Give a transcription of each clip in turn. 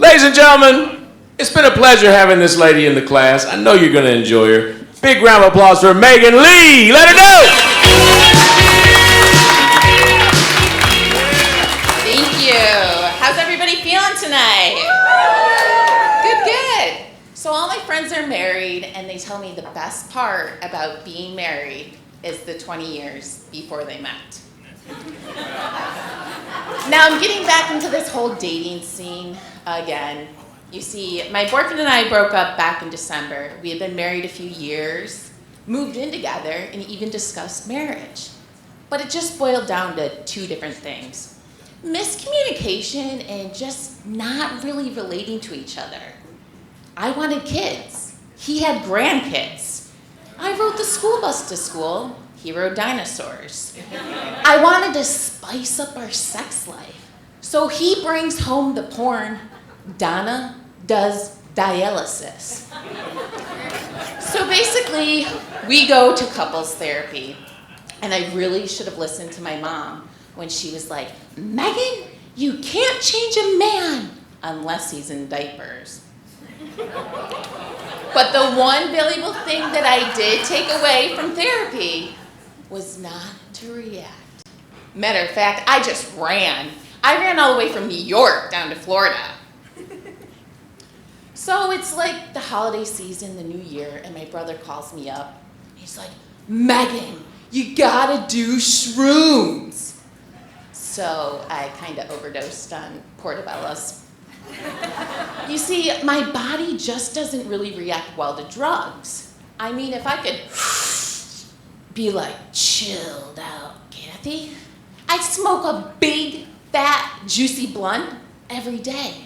Ladies and gentlemen, it's been a pleasure having this lady in the class. I know you're going to enjoy her. Big round of applause for Meghan Lee. Let her know. Thank you. How's everybody feeling tonight? Good. So all my friends are married, and they tell me the best part about being married is the 20 years before they met. Now I'm getting back into this whole dating scene again. You see, my boyfriend and I broke up back in December. We had been married a few years, moved in together, and even discussed marriage. But it just boiled down to two different things. Miscommunication and just not really relating to each other. I wanted kids. He had grandkids. I rode the school bus to school. He rode dinosaurs. I wanted to spice up our sex life. So he brings home the porn. Donna does dialysis. So basically, we go to couples therapy. And I really should have listened to my mom when she was like, Megan, you can't change a man unless he's in diapers. But the one valuable thing that I did take away from therapy was not to react. Matter of fact, I just ran. I ran all the way from New York down to Florida. So it's like the holiday season, the new year, and my brother calls me up. He's like, Megan, you gotta do shrooms. So I kind of overdosed on portobellos. You see, my body just doesn't really react well to drugs. I mean, if I could be like, chilled out, Kathy, I'd smoke a big, fat, juicy blunt every day.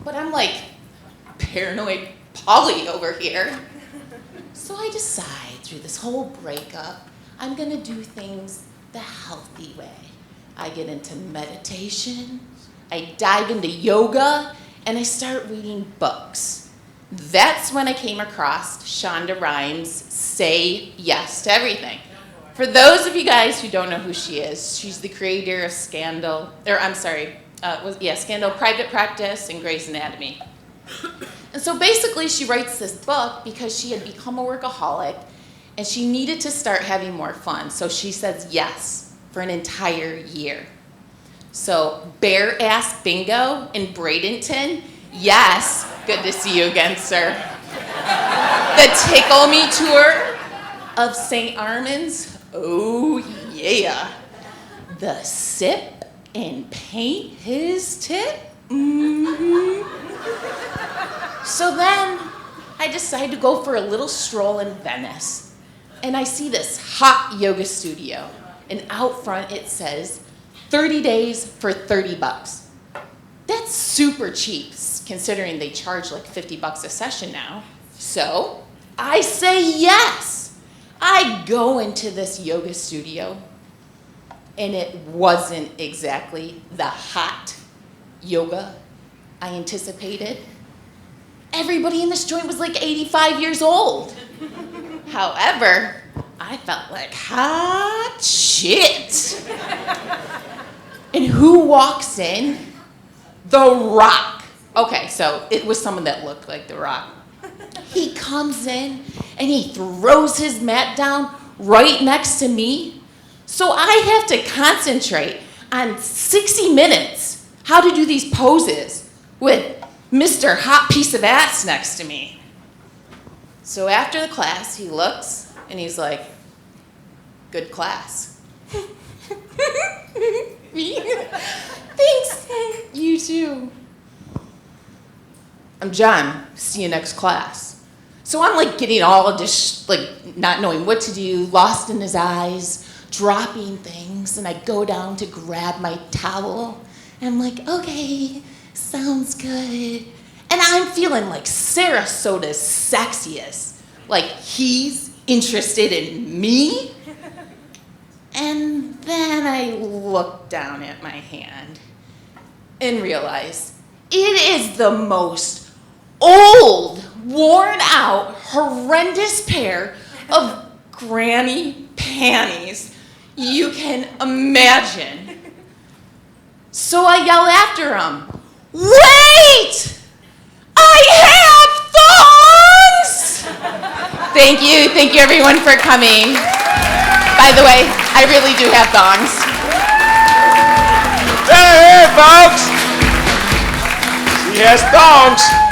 But I'm like paranoid Polly over here. So I decide through this whole breakup, I'm gonna do things the healthy way. I get into meditation, I dive into yoga, and I start reading books. That's when I came across Shonda Rhimes' Say Yes to Everything. For those of you guys who don't know who she is, she's the creator of Scandal, Private Practice, and Grey's Anatomy. And so basically she writes this book because she had become a workaholic and she needed to start having more fun. So she says yes for an entire year. So Bare Ass Bingo in Bradenton, yes, good to see you again, sir. The Tickle Me Tour of St. Armand's, oh yeah. The Sip and Paint His Tip, So then I decide to go for a little stroll in Venice. And I see this hot yoga studio. And out front it says, 30 days for $30. That's super cheap, considering they charge like $50 a session now. So I say yes. I go into this yoga studio, and it wasn't exactly the hot yoga I anticipated. Everybody in this joint was like 85 years old. However, I felt like hot shit. And who walks in? The Rock. Okay, so it was someone that looked like The Rock. He comes in and he throws his mat down right next to me. So I have to concentrate on 60 minutes how to do these poses with Mr. Hot Piece of Ass next to me. So after the class, he looks and he's like, good class. Thanks, you too. I'm John, see you next class. So I'm like getting all of this, like not knowing what to do, lost in his eyes, dropping things, and I go down to grab my towel, and I'm like, okay, sounds good. And I'm feeling like Sarasota's sexiest, like he's interested in me. And then I look down at my hand and realize it is the most old, worn out, horrendous pair of granny panties you can imagine. So I yell after him, wait! Thank you everyone for coming. By the way, I really do have thongs. Hey, folks! She has thongs.